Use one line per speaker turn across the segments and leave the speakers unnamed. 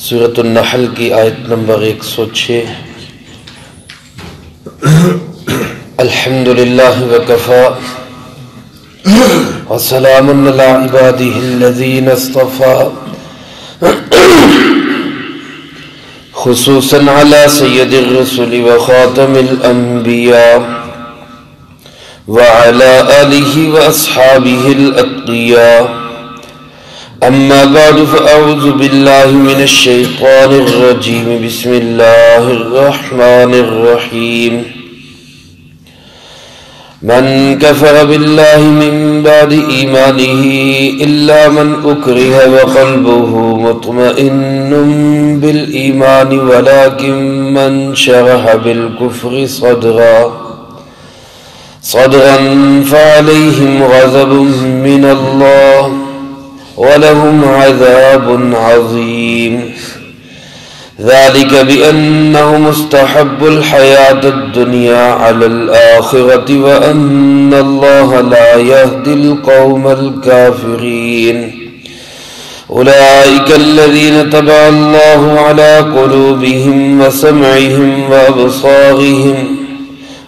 سورۃ النحل کی آیت نمبر 106۔ الحمدللہ وکفا وسلام علی عبادہ الذین اصطفى، خصوصاً علی سید الرسل وخاتم الانبیاء وعلى آلہ واصحابہ الاتقیاء۔ اما بعد فاعوذ باللہ من الشیطان الرجیم، بسم اللہ الرحمن الرحیم۔ من کفر باللہ من بعد ایمانہ الا من اکرہ وقلبہ مطمئن بالایمان ولکن من شرح بالکفر صدرا فعلیہم غضب من اللہ وَلَهُمْ عَذَابٌ عَظِيمٌ۔ ذَلِكَ بِأَنَّهُمُ اسْتَحَبُّوا الْحَيَاةَ الدُّنْيَا عَلَى الْآخِرَةِ وَأَنَّ اللَّهَ لَا يَهْدِي الْقَوْمَ الْكَافِرِينَ۔ أُولَئِكَ الَّذِينَ طَبَعَ اللَّهُ عَلَى قُلُوبِهِمْ وَسَمْعِهِمْ وَأَبْصَارِهِمْ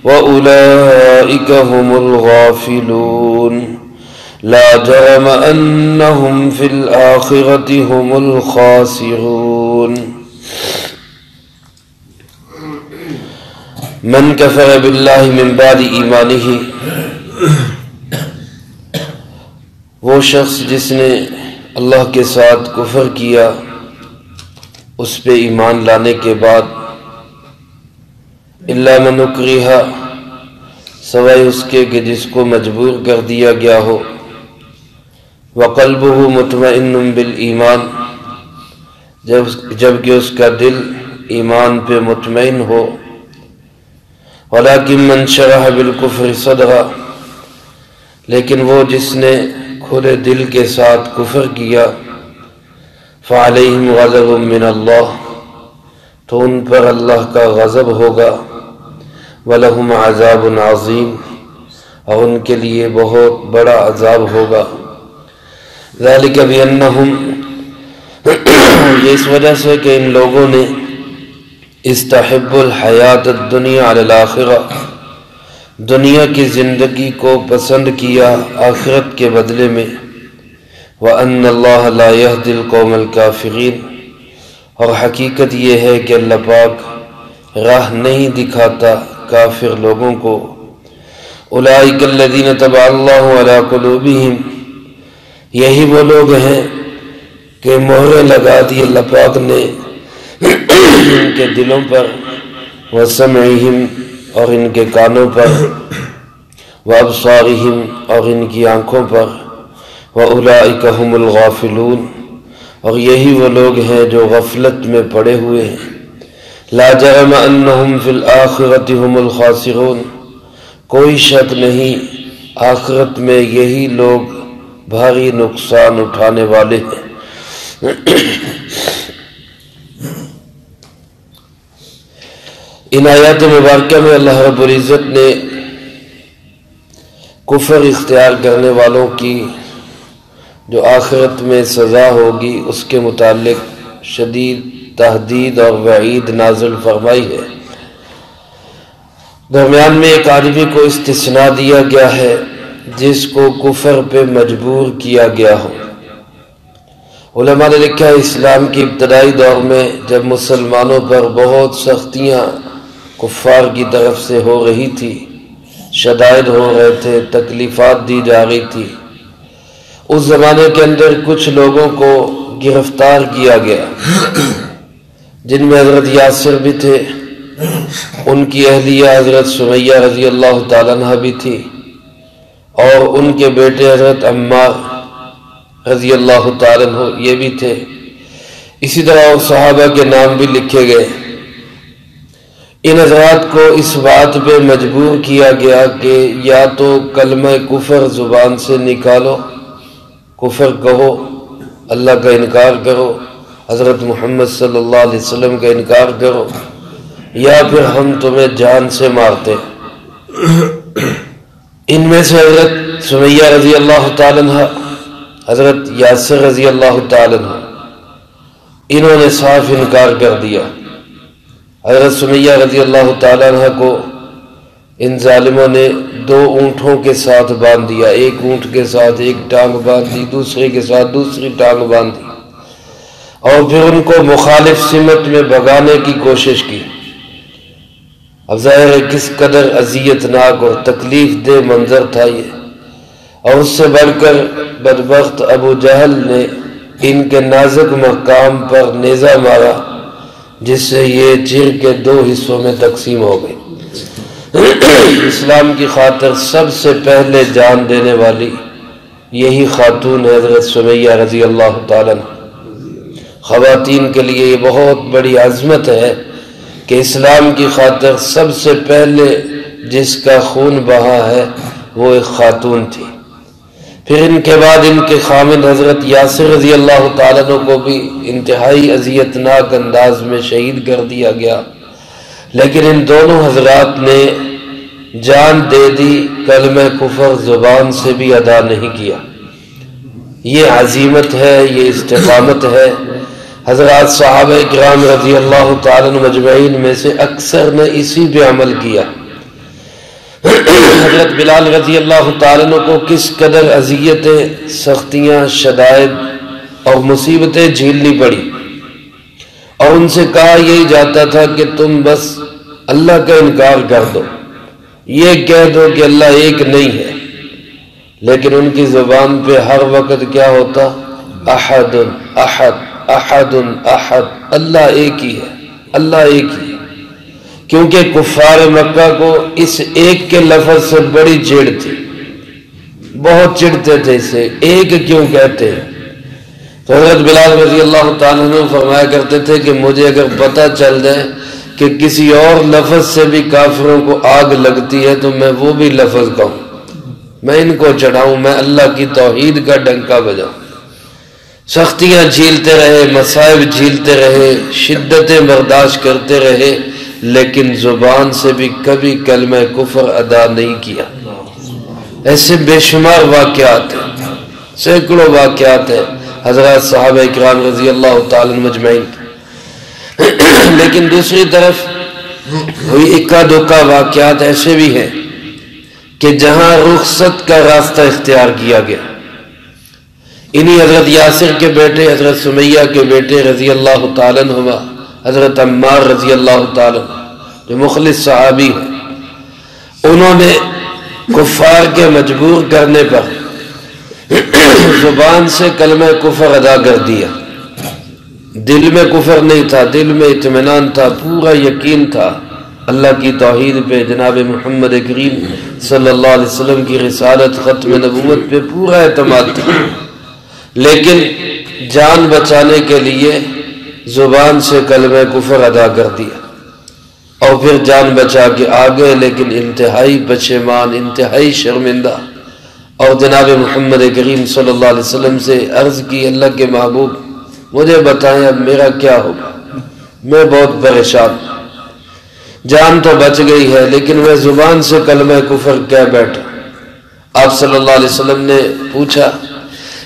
وَأُولَئِكَ هُمُ الْغَافِلُونَ۔ لا جرم انہم فی الآخرۃ هم الخاسرون۔ من کفر باللہ من بعد ایمانہ، وہ شخص جس نے اللہ کے ساتھ کفر کیا اس پہ ایمان لانے کے بعد، الا من اکرہ، سوائے اس کے کہ جس کو مجبور کر دیا گیا ہو، وقلبہ مطمئن بالایمان، جبکہ اس کا دل ایمان پہ مطمئن ہو، ولیکن من شرح بالکفر صدرا، لیکن وہ جس نے کھلے دل کے ساتھ کفر کیا، فعلیہم غضب من اللہ، تو ان پر اللہ کا غضب ہوگا، ولہم عذاب عظیم، اور ان کے لیے بہت بڑا عذاب ہوگا۔ ذالک بانہم، یہ اس وجہ سے کہ ان لوگوں نے استحب الحیات الدنیا علی الآخرہ، دنیا کی زندگی کو پسند کیا آخرت کے بدلے میں، وَأَنَّ اللَّهَ لَا يَهْدِي الْقَوْمَ الْكَافِرِينَ، اور حقیقت یہ ہے کہ اللہ پاک راہ نہیں دکھاتا کافر لوگوں کو۔ اولئک الذین طبع اللہ علی قلوبہم، یہی وہ لوگ ہیں کہ مہریں لگا دی اللہ پاک نے ان کے دلوں پر، وسمعہم، اور ان کے کانوں پر، وابصارہم، اور ان کی آنکھوں پر، واولئک ھم الغافلون، اور یہی وہ لوگ ہیں جو غفلت میں پڑے ہوئے ہیں۔ لا جرم انہم فی الآخرۃ ھم الخاسرون، کوئی شک نہیں آخرت میں یہی لوگ بھاری نقصان اٹھانے والے ہیں۔ ان آیات مبارکہ میں اللہ رب العزت نے کفر اختیار کرنے والوں کی جو آخرت میں سزا ہوگی اس کے متعلق شدید تہدید اور وعید نازل فرمائی ہے۔ درمیان میں ایک آدمی کو استثناء دیا گیا ہے جس کو کفر پہ مجبور کیا گیا ہو۔ علماء نے لکھا ہے اسلام کی ابتدائی دور میں جب مسلمانوں پر بہت سختیاں کفار کی طرف سے ہو رہی تھی، شدائد ہو رہے تھے، تکلیفات دی جا رہی تھی، اس زمانے کے اندر کچھ لوگوں کو گرفتار کیا گیا جن میں حضرت یاسر بھی تھے، ان کی اہلیہ حضرت سمیہ رضی اللہ تعالیٰ عنہ بھی تھی، اور ان کے بیٹے حضرت عمار رضی اللہ تعالیٰ عنہ یہ بھی تھے۔ اسی طرح اور صحابہ کے نام بھی لکھے گئے۔ ان حضرات کو اس بات پہ مجبور کیا گیا کہ یا تو کلمہ کفر زبان سے نکالو، کفر کہو، اللہ کا انکار کرو، حضرت محمد صلی اللہ علیہ وسلم کا انکار کرو، یا پھر ہم تمہیں جان سے مارتے۔ ان میں سے حضرت سمیہ رضی اللہ تعالیٰ عنہ، حضرت یاسر رضی اللہ تعالیٰ عنہ انہوں نے صاف انکار کر دیا۔ حضرت سمیہ رضی اللہ تعالیٰ عنہ کو ان ظالموں نے 2 اونٹوں کے ساتھ باندھ دیا، ایک اونٹ کے ساتھ ایک ٹانگ باندھ دی، دوسرے کے ساتھ دوسری ٹانگ باندھ دی، اور پھر ان کو مخالف سمت میں بھگانے کی کوشش کی۔ اب ظاہر ہے کس قدر اذیت ناک اور تکلیف دہ منظر تھا یہ، اور اس سے بڑھ کر بدبخت ابو جہل نے ان کے نازک مقام پر نیزہ مارا، جس سے یہ چیر کے 2 حصوں میں تقسیم ہو گئی۔ اسلام کی خاطر سب سے پہلے جان دینے والی یہی خاتون حضرت سمیہ رضی اللہ تعالیٰ عنہ۔ خواتین کے لیے یہ بہت بڑی عظمت ہے کہ اسلام کی خاطر سب سے پہلے جس کا خون بہا ہے وہ ایک خاتون تھی۔ پھر ان کے بعد ان کے خامد حضرت یاسر رضی اللہ تعالیٰ عنہ کو بھی انتہائی اذیتناک انداز میں شہید کر دیا گیا، لیکن ان دونوں حضرات نے جان دے دی، کلمہ کفر زبان سے بھی ادا نہیں کیا۔ یہ عزیمت ہے، یہ استقامت ہے۔ حضرات صحابہ کرام رضی اللہ تعالیٰ عنہ مجمعین میں سے اکثر نے اسی پہ عمل کیا۔ حضرت بلال رضی اللہ تعالیٰ عنہ کو کس قدر اذیتیں، سختیاں، شدائد اور مصیبتیں جھیلنی پڑی، اور ان سے کہا یہی جاتا تھا کہ تم بس اللہ کا انکار کر دو، یہ کہہ دو کہ اللہ ایک نہیں ہے، لیکن ان کی زبان پہ ہر وقت کیا ہوتا؟ احد احد احد احد، اللہ ایک ہی ہے، اللہ ایک ہی ہے۔ کیونکہ کفار مکہ کو اس ایک کے لفظ سے بڑی چڑ تھی، بہت چڑھتے تھے اسے، ایک کیوں کہتے ہیں؟ تو حضرت بلال رضی اللہ تعالیٰ عنہ فرمایا کرتے تھے کہ مجھے اگر پتہ چل جائے کہ کسی اور لفظ سے بھی کافروں کو آگ لگتی ہے تو میں وہ بھی لفظ کہوں، میں ان کو چڑھاؤں، میں اللہ کی توحید کا ڈنکا بجاؤں۔ سختیاں جھیلتے رہے، مصائب جھیلتے رہے، شدتیں برداشت کرتے رہے، لیکن زبان سے بھی کبھی کلمہ کفر ادا نہیں کیا۔ ایسے بے شمار واقعات ہیں، سینکڑوں واقعات ہیں حضرات صحابہ اکرام رضی اللہ تعالیٰ مجمعین۔ لیکن دوسری طرف وہی اکا دکا واقعات ایسے بھی ہیں کہ جہاں رخصت کا راستہ اختیار کیا گیا۔ انہی حضرت یاسر کے بیٹے، حضرت سمیہ کے بیٹے رضی اللہ تعالیٰ عنہما، حضرت عمار رضی اللہ تعالیٰ جو مخلص صحابی ہیں، انہوں نے کفار کے مجبور کرنے پر زبان سے کلمہ کفر ادا کر دیا۔ دل میں کفر نہیں تھا، دل میں اطمینان تھا، پورا یقین تھا اللہ کی توحید پہ، جناب محمد کریم صلی اللہ علیہ وسلم کی رسالت، ختم نبوت پہ پورا اعتماد تھا، لیکن جان بچانے کے لیے زبان سے کلمہ کفر ادا کر دیا، اور پھر جان بچا کے آگے، لیکن انتہائی پشیمان، انتہائی شرمندہ، اور جناب محمد کریم صلی اللہ علیہ وسلم سے عرض کی، اللہ کے محبوب مجھے بتائیں اب میرا کیا ہوگا، میں بہت پریشان ہوں، جان تو بچ گئی ہے لیکن میں زبان سے کلمہ کفر کہہ بیٹھا۔ آپ صلی اللہ علیہ وسلم نے پوچھا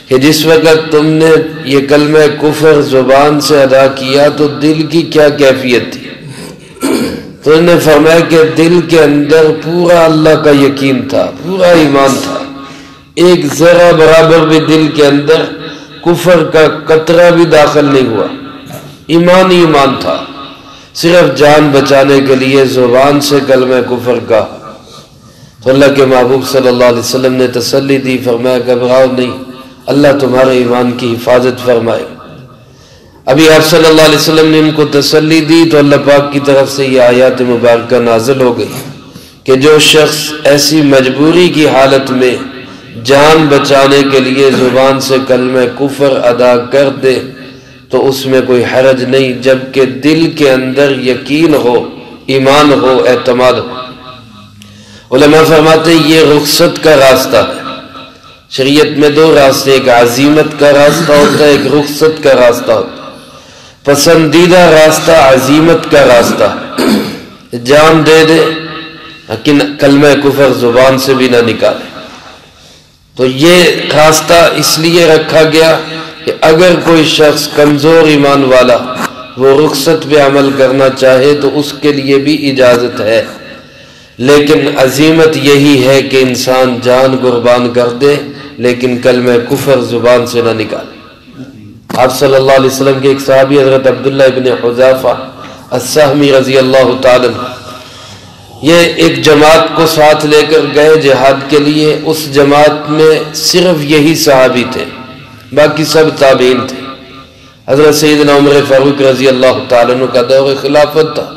کہ جس وقت تم نے یہ کلمہ کفر زبان سے ادا کیا تو دل کی کیا کیفیت تھی؟ تو انہوں نے فرمایا کہ دل کے اندر پورا اللہ کا یقین تھا، پورا ایمان تھا، ایک ذرہ برابر بھی دل کے اندر کفر کا قطرہ بھی داخل نہیں ہوا، ایمان ہی ایمان تھا، صرف جان بچانے کے لیے زبان سے کلمہ کفر کا۔ تو اللہ کے محبوب صلی اللہ علیہ وسلم نے تسلی دی، فرمایا گھبراؤ نہیں، اللہ تمہارے ایمان کی حفاظت فرمائے۔ ابھی آپ صلی اللہ علیہ وسلم نے ان کو تسلی دی تو اللہ پاک کی طرف سے یہ آیات مبارکہ نازل ہو گئی کہ جو شخص ایسی مجبوری کی حالت میں جان بچانے کے لیے زبان سے کلمہ کفر ادا کر دے تو اس میں کوئی حرج نہیں، جبکہ دل کے اندر یقین ہو، ایمان ہو، اعتماد ہو۔ علماء فرماتے ہیں یہ رخصت کا راستہ ہے۔ شریعت میں 2 راستے، ایک عزیمت کا راستہ ہوتا ہے، ایک رخصت کا راستہ ہوتا ہے۔ پسندیدہ راستہ عزیمت کا راستہ ہے، جان دے دے لیکن کلمہ کفر زبان سے بھی نہ نکالے۔ تو یہ راستہ اس لیے رکھا گیا کہ اگر کوئی شخص کمزور ایمان والا وہ رخصت پہ عمل کرنا چاہے تو اس کے لیے بھی اجازت ہے، لیکن عزیمت یہی ہے کہ انسان جان قربان کر دے لیکن کلمہ کفر زبان سے نہ نکالے۔ آپ صلی اللہ علیہ وسلم کے ایک صحابی حضرت عبداللہ ابن حذیفہ السہمی رضی اللہ تعالی عنہ، یہ ایک جماعت کو ساتھ لے کر گئے جہاد کے لیے۔ اس جماعت میں صرف یہی صحابی تھے، باقی سب تابعین تھے۔ حضرت سیدنا عمر فاروق رضی اللہ تعالیٰ عنہ کا دور خلافت تھا۔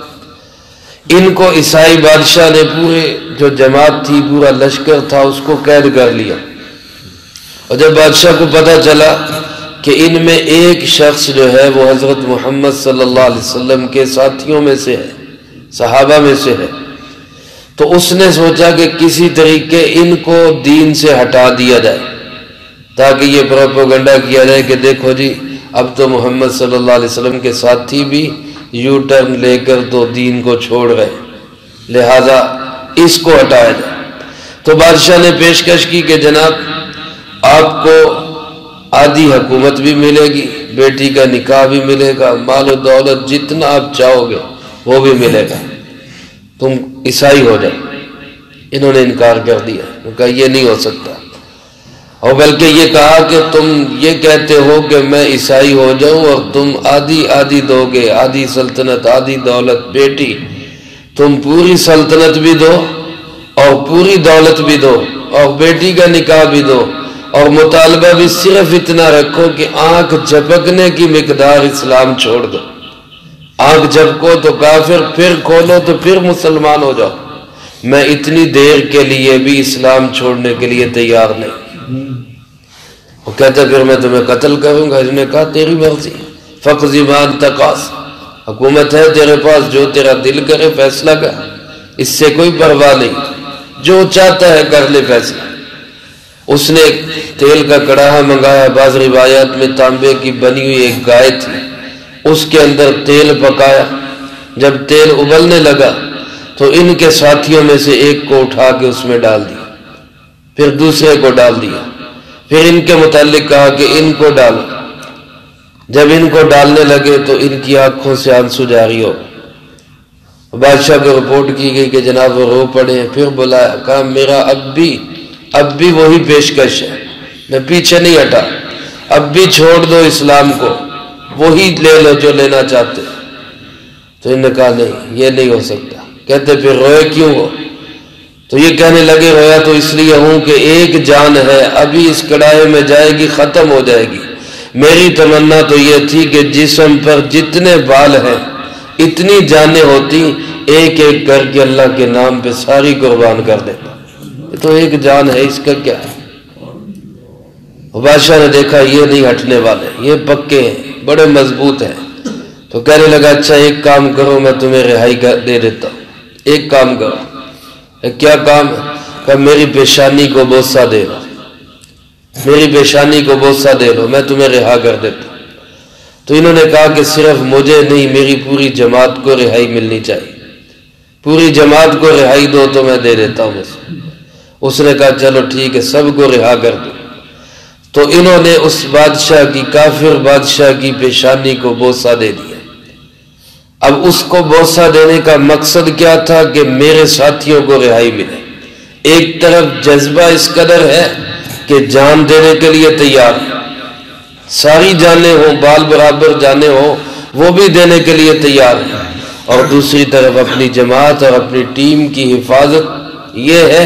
ان کو عیسائی بادشاہ نے پورے جو جماعت تھی، پورا لشکر تھا، اس کو قید کر لیا۔ اور جب بادشاہ کو پتہ چلا کہ ان میں ایک شخص جو ہے وہ حضرت محمد صلی اللہ علیہ وسلم کے ساتھیوں میں سے ہے، صحابہ میں سے ہے، تو اس نے سوچا کہ کسی طریقے ان کو دین سے ہٹا دیا جائے تاکہ یہ پروپیگنڈا کیا جائے کہ دیکھو جی اب تو محمد صلی اللہ علیہ وسلم کے ساتھی بھی یو ٹرن لے کر تو دین کو چھوڑ گئے، لہذا اس کو ہٹایا جائے۔ تو بادشاہ نے پیشکش کی کہ جناب آپ کو آدھی حکومت بھی ملے گی، بیٹی کا نکاح بھی ملے گا، مال و دولت جتنا آپ چاہو گے وہ بھی ملے گا، تم عیسائی ہو جاؤ۔ انہوں نے انکار کر دیا، انہوں نے کہا یہ نہیں ہو سکتا، اور بلکہ یہ کہا کہ تم یہ کہتے ہو کہ میں عیسائی ہو جاؤں اور تم آدھی آدھی دو گے، آدھی سلطنت آدھی دولت، بیٹی تم پوری سلطنت بھی دو اور پوری دولت بھی دو اور بیٹی کا نکاح بھی دو، اور مطالبہ بھی صرف اتنا رکھو کہ آنکھ جھپکنے کی مقدار اسلام چھوڑ دو۔ آنکھ جھپکو تو کافر، پھر کھولو تو پھر مسلمان ہو جاؤ، میں اتنی دیر کے لیے بھی اسلام چھوڑنے کے لیے تیار نہیں۔ وہ کہتا پھر میں تمہیں قتل کروں گا۔ اس نے کہا تیری مرضی، فقضی ما انت قاض، حکومت ہے تیرے پاس، جو تیرا دل کرے فیصلہ کر، اس سے کوئی پرواہ نہیں، جو چاہتا ہے کر لے فیصلہ۔ اس نے تیل کا کڑاہا منگایا، بعض روایات میں تانبے کی بنی ہوئی ایک گائے تھی، اس کے اندر تیل پکایا۔ جب تیل ابلنے لگا تو ان کے ساتھیوں میں سے ایک کو اٹھا کے اس میں ڈال دیا، پھر دوسرے کو ڈال دیا، پھر ان کے متعلق کہا کہ ان کو ڈالو۔ جب ان کو ڈالنے لگے تو ان کی آنکھوں سے آنسو جاری ہو گئے۔ بادشاہ کو رپورٹ کی گئی کہ جناب وہ رو پڑے ہیں۔ پھر بلایا، کہا میرا اب بھی وہی پیشکش ہے، میں پیچھے نہیں ہٹا، اب بھی چھوڑ دو اسلام کو، وہی لے لو جو لینا چاہتے۔ تو انہوں نے کہا نہیں یہ نہیں ہو سکتا۔ کہتے پھر روئے کیوں ہو؟ تو یہ کہنے لگے رویا تو اس لیے ہوں کہ ایک جان ہے، ابھی اس کڑاہے میں جائے گی، ختم ہو جائے گی۔ میری تمنا تو یہ تھی کہ جسم پر جتنے بال ہیں اتنی جانیں ہوتی، ایک ایک کر کے اللہ کے نام پہ ساری قربان کر دیتا۔ یہ تو ایک جان ہے، اس کا کیا ہے؟ بادشاہ نے دیکھا یہ نہیں ہٹنے والے، یہ پکے ہیں، بڑے مضبوط ہیں، تو کہنے لگا اچھا ایک کام کرو، میں تمہیں رہائی دے دیتا ہوں، ایک کام کرو۔ کیا کام ہے؟ کہ میری پیشانی کو بوسہ دے لو، میری پیشانی کو بوسہ دے لو، میں تمہیں رہا کر دیتا ہوں۔ تو انہوں نے کہا کہ صرف مجھے نہیں، میری پوری جماعت کو رہائی ملنی چاہیے، پوری جماعت کو رہائی دو تو میں دے دیتا ہوں بس۔ اس نے کہا چلو ٹھیک ہے، سب کو رہا کر دو۔ تو انہوں نے اس بادشاہ کی، کافر بادشاہ کی پیشانی کو بوسہ دے دیا۔ اب اس کو بوسہ دینے کا مقصد کیا تھا کہ میرے ساتھیوں کو رہائی ملے۔ ایک طرف جذبہ اس قدر ہے کہ جان دینے کے لیے تیار ہے، ساری جانیں ہوں، بال برابر جانیں ہوں، وہ بھی دینے کے لیے تیار ہے، اور دوسری طرف اپنی جماعت اور اپنی ٹیم کی حفاظت یہ ہے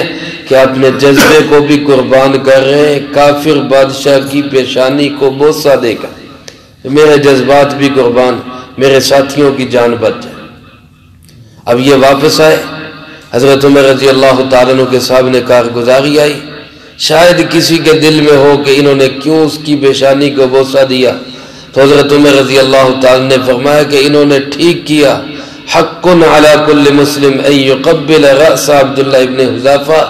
کہ اپنے جذبے کو بھی قربان کر رہے ہیں، کافر بادشاہ کی پیشانی کو بوسہ دے کر میرے جذبات بھی قربان، میرے ساتھیوں کی جان بچ جائے۔ اب یہ واپس آئے، حضرت عمر رضی اللہ تعالیٰ عنہ کے سامنے کارگزاری آئی، شاید کسی کے دل میں ہو کہ انہوں نے کیوں اس کی پیشانی کو بوسہ دیا، تو حضرت عمر رضی اللہ تعالیٰ نے فرمایا کہ انہوں نے ٹھیک کیا، حق علی کل مسلم ان یقبل رأس عبداللہ ابن حذیفہ،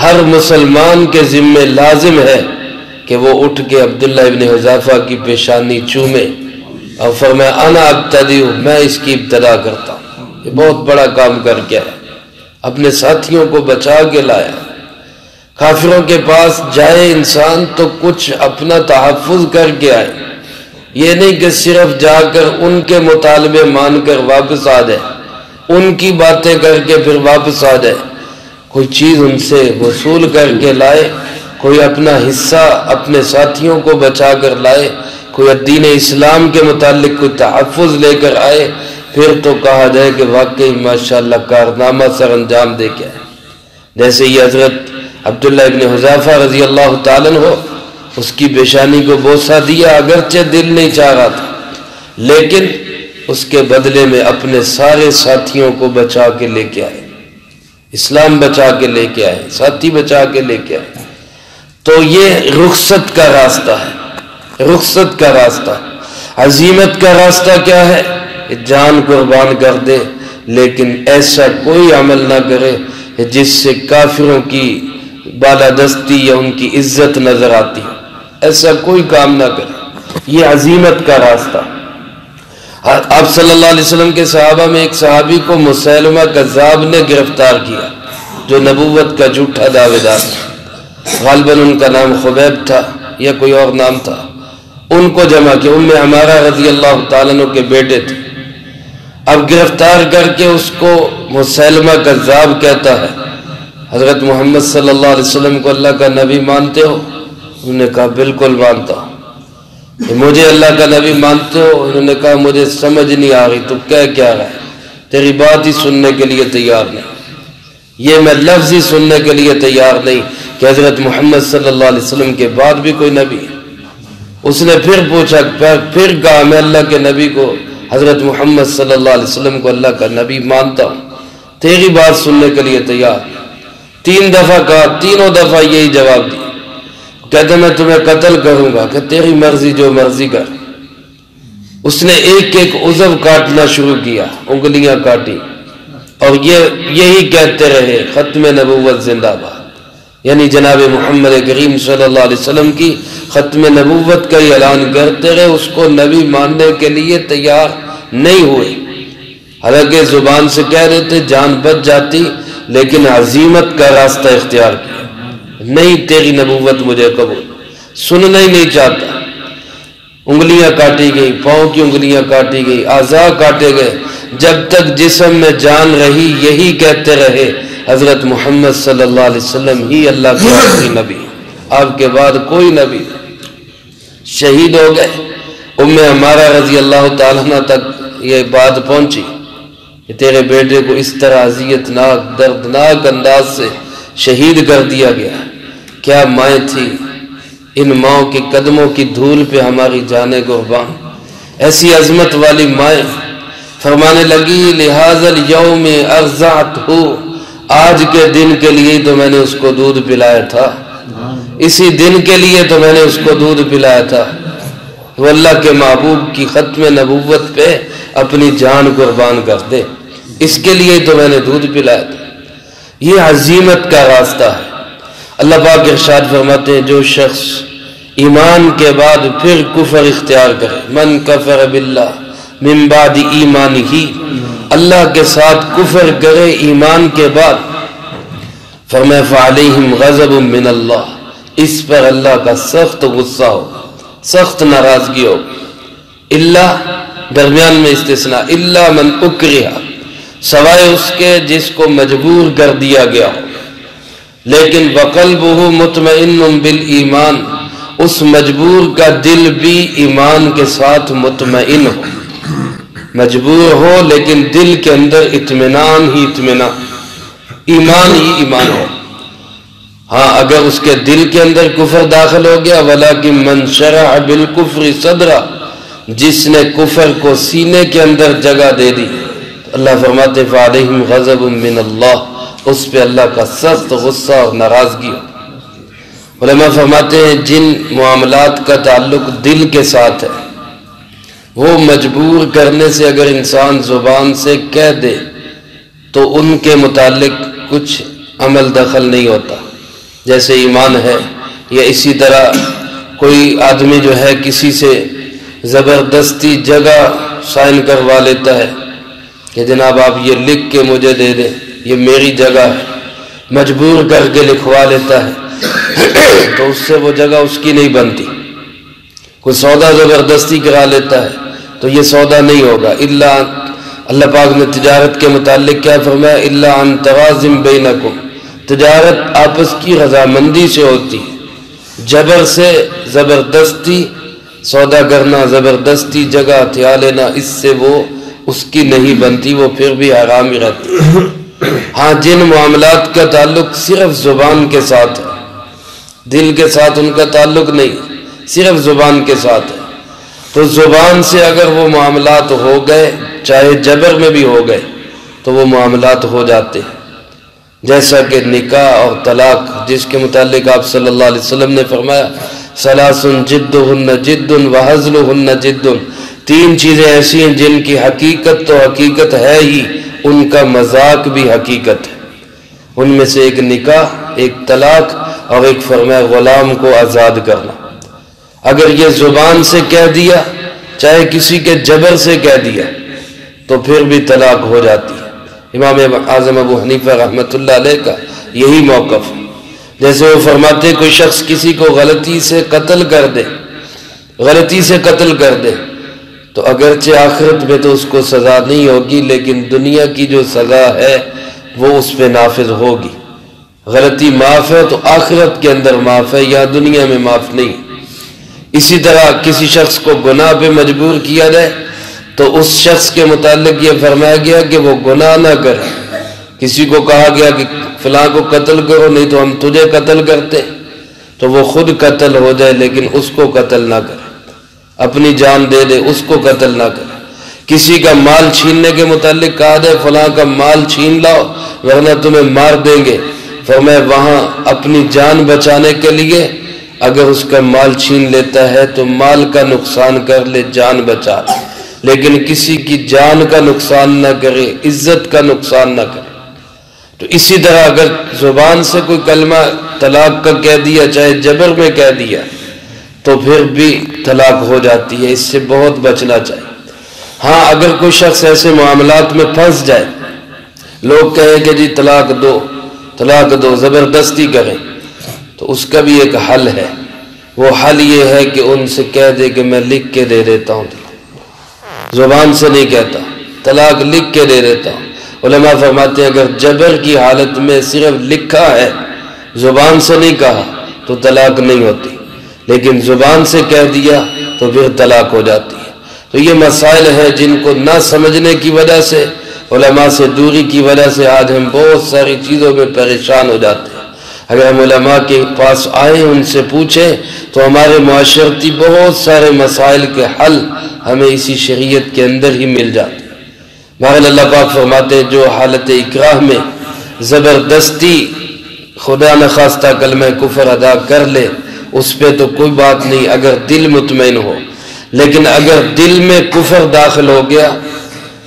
ہر مسلمان کے ذمہ لازم ہے کہ وہ اٹھ کے عبداللہ ابن حذیفہ کی پیشانی چومے، اور فرمایا انا ابتدی، میں اس کی ابتدا کرتا ہوں۔ یہ بہت بڑا کام کر کے ہے، اپنے ساتھیوں کو بچا کے لایا۔ کافروں کے پاس جائے انسان تو کچھ اپنا تحفظ کر کے آئے، یہ نہیں کہ صرف جا کر ان کے مطالبے مان کر واپس آ جائے، ان کی باتیں کر کے پھر واپس آ جائے، کوئی چیز ان سے وصول کر کے لائے، کوئی اپنا حصہ اپنے ساتھیوں کو بچا کر لائے، کوئی دین اسلام کے متعلق کوئی تحفظ لے کر آئے، پھر تو کہا جائے کہ واقعی ماشاءاللہ کارنامہ سر انجام دے کے آئے۔ جیسے یہ حضرت عبداللہ ابن حذیفہ رضی اللہ تعالیٰ عنہ، اس کی پیشانی کو بوسہ دیا، اگرچہ دل نہیں چاہ رہا تھا، لیکن اس کے بدلے میں اپنے سارے ساتھیوں کو بچا کے لے کے آئے، اسلام بچا کے لے کے آئے، ساتھی بچا کے لے کے آئے۔ تو یہ رخصت کا راستہ ہے، رخصت کا راستہ۔ عزیمت کا راستہ کیا ہے؟ جان قربان کر دے، لیکن ایسا کوئی عمل نہ کرے جس سے کافروں کی بالادستی یا ان کی عزت نظر آتی ہے، ایسا کوئی کام نہ کرے، یہ عزیمت کا راستہ۔ آپ صلی اللہ علیہ وسلم کے صحابہ میں ایک صحابی کو مسیلمہ کذاب نے گرفتار کیا، جو نبوت کا جھوٹا دعوے دار تھا، غالباً ان کا نام خبیب تھا یا کوئی اور نام تھا۔ ان کو جمع کیا، ام عمارہ رضی اللہ تعالیٰ عنہ کے بیٹے تھے۔ اب گرفتار کر کے اس کو مسیلمہ کذاب کہتا ہے، حضرت محمد صلی اللہ علیہ وسلم کو اللہ کا نبی مانتے ہو؟ انہوں نے کہا بالکل مانتا ہوں۔ مجھے اللہ کا نبی مانتے ہو؟ انہوں نے کہا مجھے سمجھ نہیں آ رہی تو کہہ کیا رہا ہے، تیری بات ہی سننے کے لیے تیار نہیں، یہ میں لفظ ہی سننے کے لیے تیار نہیں کہ حضرت محمد صلی اللہ علیہ وسلم کے بعد بھی کوئی نبی ہے۔ اس نے پھر پوچھا، پھر کہا میں اللہ کے نبی کو، حضرت محمد صلی اللہ علیہ وسلم کو اللہ کا نبی مانتا ہوں، تیری بات سننے کے لیے تیار۔ 3 دفعہ کہا، تینوں دفعہ یہی جواب دیا، کہتے میں تمہیں قتل کروں گا، کہ تیری مرضی جو مرضی کر۔ اس نے ایک ایک عضو کاٹنا شروع کیا، انگلیاں کاٹی، اور یہی کہتے رہے ختم نبوت زندہ باد، یعنی جناب محمد کریم صلی اللہ علیہ وسلم کی ختم نبوت کا ہی اعلان کرتے رہے، اس کو نبی ماننے کے لیے تیار نہیں ہوئے۔ حالانکہ زبان سے کہہ رہے تھے، جان بچ جاتی، لیکن عزیمت کا راستہ اختیار کیا، نہیں تیری نبوت مجھے قبول، سننا ہی نہیں چاہتا۔ انگلیاں کاٹی گئی، پاؤں کی انگلیاں کاٹی گئی، اعضاء کاٹے گئے، جب تک جسم میں جان رہی یہی کہتے رہے حضرت محمد صلی اللہ علیہ وسلم ہی اللہ کے آخری نبی، آپ کے بعد کوئی نبی۔ شہید ہو گئے۔ ام عمارہ رضی اللہ تعالیٰ عنہ تک یہ بات پہنچی کہ تیرے بیٹے کو اس طرح اذیتناک دردناک انداز سے شہید کر دیا گیا۔ کیا مائیں تھی، ان ماؤں کے قدموں کی دھول پہ ہماری جانیں قربان، ایسی عظمت والی مائیں۔ فرمانے لگی لہذا الیوم ارضعتہ، آج کے دن کے لیے تو میں نے اس کو دودھ پلایا تھا، اسی دن کے لیے تو میں نے اس کو دودھ پلایا تھا، وہ اللہ کے محبوب کی ختم نبوت پہ اپنی جان قربان کر دے، اس کے لیے تو میں نے دودھ پلایا تھا۔ یہ عزیمت کا راستہ ہے۔ اللہ پاک ارشاد فرماتے ہیں، جو شخص ایمان کے بعد پھر کفر اختیار کرے، من کفر باللہ من بعد ایمانہ، اللہ کے ساتھ کفر کرے ایمان کے بعد، فرمایا فعلیہم غضب من اللہ، اس پر اللہ کا سخت غصہ ہو، سخت ناراضگی ہو۔ اللہ درمیان میں استثناء، اللہ من اکرہ، سوائے اس کے جس کو مجبور کر دیا گیا ہو، لیکن وقلبہ مطمئن بالایمان، اس مجبور کا دل بھی ایمان کے ساتھ مطمئن ہو، مجبور ہو لیکن دل کے اندر اطمینان ہی اطمینان، ایمان ہی ایمان ہو۔ ہاں اگر اس کے دل کے اندر کفر داخل ہو گیا، ولیکن من شرع بالکفر صدرہ، جس نے کفر کو سینے کے اندر جگہ دے دی، اللہ فرماتے فعلیہم غضب من اللہ، اس پہ اللہ کا سخت غصہ اور ناراضگی ہو۔ علماء فرماتے ہیں جن معاملات کا تعلق دل کے ساتھ ہے، وہ مجبور کرنے سے اگر انسان زبان سے کہہ دے تو ان کے متعلق کچھ عمل دخل نہیں ہوتا، جیسے ایمان ہے، یا اسی طرح کوئی آدمی جو ہے کسی سے زبردستی جگہ سائن کروا لیتا ہے کہ جناب آپ یہ لکھ کے مجھے دے دیں، یہ میری جگہ ہے، مجبور کر کے لکھوا لیتا ہے تو اس سے وہ جگہ اس کی نہیں بنتی۔ کوئی سودا زبردستی کرا لیتا ہے تو یہ سودا نہیں ہوگا. اللہ پاک نے تجارت کے متعلق کیا فرمایا؟ الا عن تراضٍ بینکم، تجارت آپس کی رضامندی سے ہوتی ہے. جبر سے، زبردستی سودا کرنا، زبردستی جگہ ہتھیا لینا، اس سے وہ اس کی نہیں بنتی، وہ پھر بھی حرام ہی رہتی. ہاں جن معاملات کا تعلق صرف زبان کے ساتھ ہے، دل کے ساتھ ان کا تعلق نہیں، صرف زبان کے ساتھ ہے، تو زبان سے اگر وہ معاملات ہو گئے، چاہے جبر میں بھی ہو گئے، تو وہ معاملات ہو جاتے ہیں. جیسا کہ نکاح اور طلاق، جس کے متعلق آپ صلی اللہ علیہ وسلم نے فرمایا ثلاث جدہن جد وہزلہن جد، تین چیزیں ایسی ہیں جن کی حقیقت تو حقیقت ہے ہی، ان کا مذاق بھی حقیقت ہے. ان میں سے ایک نکاح، ایک طلاق، اور ایک فرمایا غلام کو آزاد کرنا. اگر یہ زبان سے کہہ دیا، چاہے کسی کے جبر سے کہہ دیا، تو پھر بھی طلاق ہو جاتی ہے. امام اعظم ابو حنیفہ رحمۃ اللہ علیہ کا یہی موقف ہے. جیسے وہ فرماتے کوئی شخص کسی کو غلطی سے قتل کر دے، غلطی سے قتل کر دے، تو اگرچہ آخرت میں تو اس کو سزا نہیں ہوگی، لیکن دنیا کی جو سزا ہے وہ اس پہ نافذ ہوگی. غلطی معاف ہے تو آخرت کے اندر معاف ہے، یا دنیا میں معاف نہیں. اسی طرح کسی شخص کو گناہ پہ مجبور کیا جائے تو اس شخص کے متعلق یہ فرمایا گیا کہ وہ گناہ نہ کرے. کسی کو کہا گیا کہ فلاں کو قتل کرو نہیں تو ہم تجھے قتل کرتے، تو وہ خود قتل ہو جائے لیکن اس کو قتل نہ کرے، اپنی جان دے دے، اس کو قتل نہ کرے. کسی کا مال چھیننے کے متعلق کہا جائے فلاں کا مال چھین لاؤ ورنہ تمہیں مار دیں گے، فرمایا وہاں اپنی جان بچانے کے لیے اگر اس کا مال چھین لیتا ہے تو مال کا نقصان کر لے، جان بچا لے، لیکن کسی کی جان کا نقصان نہ کرے، عزت کا نقصان نہ کرے. تو اسی طرح اگر زبان سے کوئی کلمہ طلاق کا کہہ دیا، چاہے جبر میں کہہ دیا، تو پھر بھی طلاق ہو جاتی ہے. اس سے بہت بچنا چاہیے. ہاں اگر کوئی شخص ایسے معاملات میں پھنس جائے، لوگ کہیں کہ جی طلاق دو، طلاق دو، زبردستی کریں، تو اس کا بھی ایک حل ہے. وہ حل یہ ہے کہ ان سے کہہ دے کہ میں لکھ کے دے دیتا ہوں، زبان سے نہیں کہتا، طلاق لکھ کے دے دیتا ہوں. علماء فرماتے ہیں اگر جبر کی حالت میں صرف لکھا ہے، زبان سے نہیں کہا، تو طلاق نہیں ہوتی، لیکن زبان سے کہہ دیا تو پھر طلاق ہو جاتی ہے. تو یہ مسائل ہیں جن کو نہ سمجھنے کی وجہ سے، علماء سے دوری کی وجہ سے آج ہم بہت ساری چیزوں میں پریشان ہو جاتے ہیں. اگر ہم علماء کے پاس آئیں، ان سے پوچھیں، تو ہمارے معاشرتی بہت سارے مسائل کے حل ہمیں اسی شریعت کے اندر ہی مل جاتے ہیں. بہرحال اللہ پاک فرماتے ہیں جو حالت اکراہ میں زبردستی خدا نخواستہ کلمہ کفر ادا کر لے، اس پہ تو کوئی بات نہیں اگر دل مطمئن ہو، لیکن اگر دل میں کفر داخل ہو گیا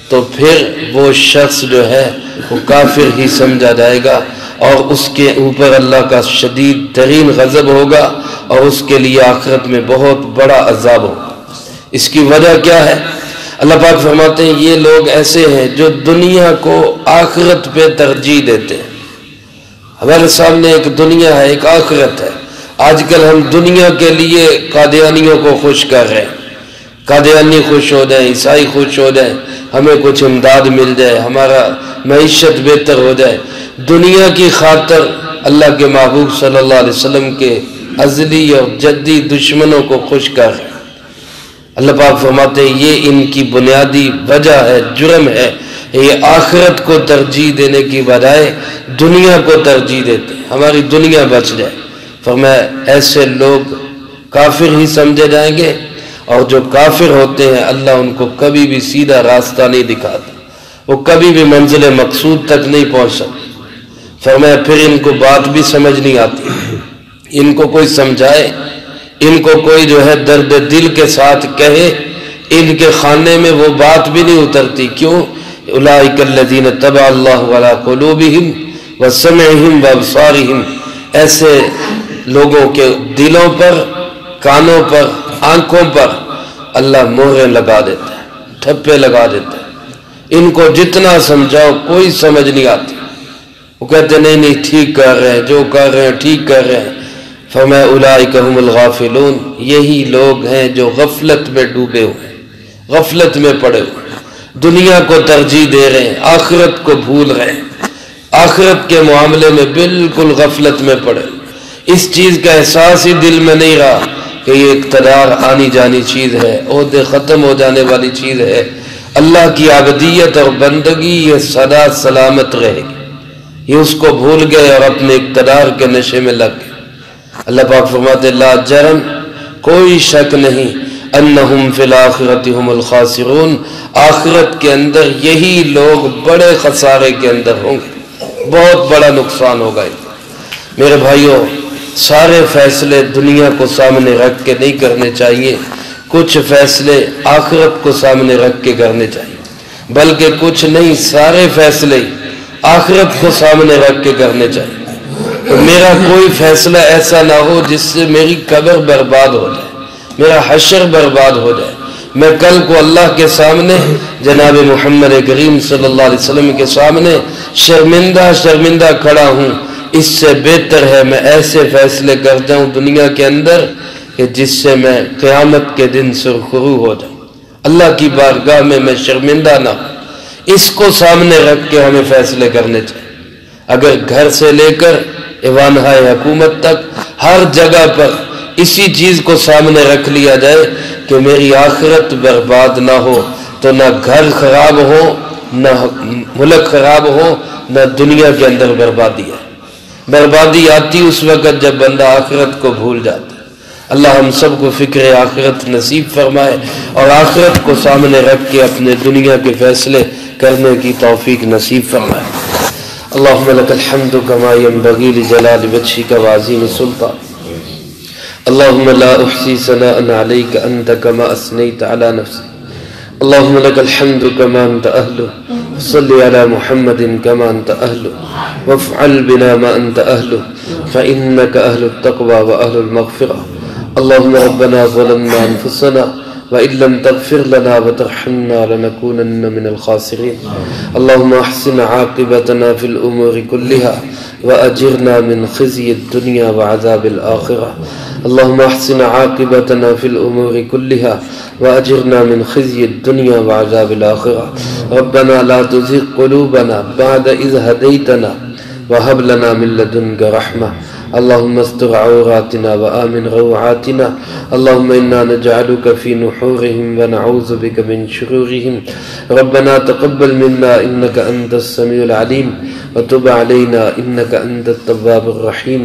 تو پھر وہ شخص جو ہے وہ کافر ہی سمجھا جائے گا، اور اس کے اوپر اللہ کا شدید ترین غضب ہوگا، اور اس کے لیے آخرت میں بہت بڑا عذاب ہوگا. اس کی وجہ کیا ہے؟ اللہ پاک فرماتے ہیں یہ لوگ ایسے ہیں جو دنیا کو آخرت پہ ترجیح دیتے ہیں. ہمارے سامنے ایک دنیا ہے، ایک آخرت ہے. آج کل ہم دنیا کے لیے قادیانیوں کو خوش کر رہے ہیں، قادیانی خوش ہو جائیں، عیسائی خوش ہو جائیں، ہمیں کچھ امداد مل جائے، ہمارا معیشت بہتر ہو جائے. دنیا کی خاطر اللہ کے محبوب صلی اللہ علیہ وسلم کے ازلی اور جدی دشمنوں کو خوش کر رہے ہیں. اللہ پاک فرماتے ہیں یہ ان کی بنیادی وجہ ہے، جرم ہے. یہ آخرت کو ترجیح دینے کی بجائے دنیا کو ترجیح دیتے ہیں، ہماری دنیا بچ جائے. فرمایا ایسے لوگ کافر ہی سمجھے جائیں گے، اور جو کافر ہوتے ہیں اللہ ان کو کبھی بھی سیدھا راستہ نہیں دکھاتا، وہ کبھی بھی منزل مقصود تک نہیں پہنچ سکتے. فرمایا پھر ان کو بات بھی سمجھ نہیں آتی، ان کو کوئی سمجھائے، ان کو کوئی جو ہے درد دل کے ساتھ کہے، ان کے خانے میں وہ بات بھی نہیں اترتی. کیوں؟ اولئک الذین طبع اللہ علی قلوبہم وسمعہم وابصارہم، ایسے لوگوں کے دلوں پر، کانوں پر، آنکھوں پر اللہ مہریں لگا دیتا ہے، ٹھپے لگا دیتا ہے. ان کو جتنا سمجھاؤ کوئی سمجھ نہیں آتی. وہ کہتے نہیں ٹھیک کر رہے ہیں، جو کر رہے ہیں ٹھیک کر رہے ہیں. فرمایا اولئک هم الغافلون، یہی لوگ ہیں جو غفلت میں ڈوبے ہوئے، غفلت میں پڑے ہوئے، دنیا کو ترجیح دے رہے ہیں، آخرت کو بھول رہے ہیں، آخرت کے معاملے میں بالکل غفلت میں پڑے، اس چیز کا احساس ہی دل میں نہیں رہا کہ یہ اقتدار آنی جانی چیز ہے، عہدے ختم ہو جانے والی چیز ہے، اللہ کی عبدیت اور بندگی یہ سدا سلامت رہے گی، یہ اس کو بھول گئے اور اپنے اقتدار کے نشے میں لگ گئے۔ اللہ پاک فرماتے لا جرم، کوئی شک نہیں، انہم فی الآخرۃ هم الخاسرون، آخرت کے اندر یہی لوگ بڑے خسارے کے اندر ہوں گے، بہت بڑا نقصان ہوگا۔ میرے بھائیوں، سارے فیصلے دنیا کو سامنے رکھ کے نہیں کرنے چاہیے، کچھ فیصلے آخرت کو سامنے رکھ کے کرنے چاہیے، بلکہ کچھ نہیں، سارے فیصلے آخرت کو سامنے رکھ کے کرنے چاہیے۔ تو میرا کوئی فیصلہ ایسا نہ ہو جس سے میری قبر برباد ہو جائے، میرا حشر برباد ہو جائے، میں کل کو اللہ کے سامنے جناب محمد کریم صلی اللہ علیہ وسلم کے سامنے شرمندہ کھڑا ہوں۔ اس سے بہتر ہے میں ایسے فیصلے کر جاؤں دنیا کے اندر کہ جس سے میں قیامت کے دن سرخرو ہو جاؤں، اللہ کی بارگاہ میں میں شرمندہ نہ ہوں۔ اس کو سامنے رکھ کے ہمیں فیصلے کرنے چاہیے۔ اگر گھر سے لے کر ایوانہائے حکومت تک ہر جگہ پر اسی چیز کو سامنے رکھ لیا جائے کہ میری آخرت برباد نہ ہو، تو نہ گھر خراب ہو، نہ ملک خراب ہو، نہ دنیا کے اندر بربادی ہے۔ بربادی آتی اس وقت جب بندہ آخرت کو بھول جاتا ہے۔ اللہ ہم سب کو فکر آخرت نصیب فرمائے اور آخرت کو سامنے رکھ کے اپنے دنیا کے فیصلے کرنے کی توفیق نصیب فرمائے۔ اللہم لک الحمد کما ینبغی لجلال وجہک وعظیم سلطانک، اللہم لا احصی ثناء علیک انت کما اثنیت علی نفسک، اللہم لک الحمد کما انت اہلہ، صلی علی محمد کما انت اہلہ، وافعل بنا ما انت اہلہ، فإنک اہل التقوی واہل المغفرہ۔ اللہم ربنا ظلمنا انفسنا وإن لم تغفر لنا وترحمنا لنكونن من الخاسرين، اللهم احسن عاقبتنا في الأمور كلها وأجرنا من خزي الدنيا وعذاب الآخرة، اللهم احسن عاقبتنا في الأمور كلها وأجرنا من خزي الدنيا وعذاب الآخرة، ربنا لا تزغ قلوبنا بعد إذ هديتنا وهب لنا من لدنك رحمة، اللهم استر عوراتنا وآمن روعاتنا، اللهم إنا نجعلك في نحورهم ونعوذ بك من شرورهم، ربنا تقبل منا إنك أنت السميع العليم وتب علينا إنك أنت التواب الرحيم،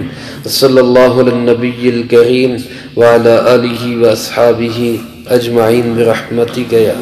صلى الله على النبي الكريم وعلى آله وأصحابه أجمعين برحمتك يا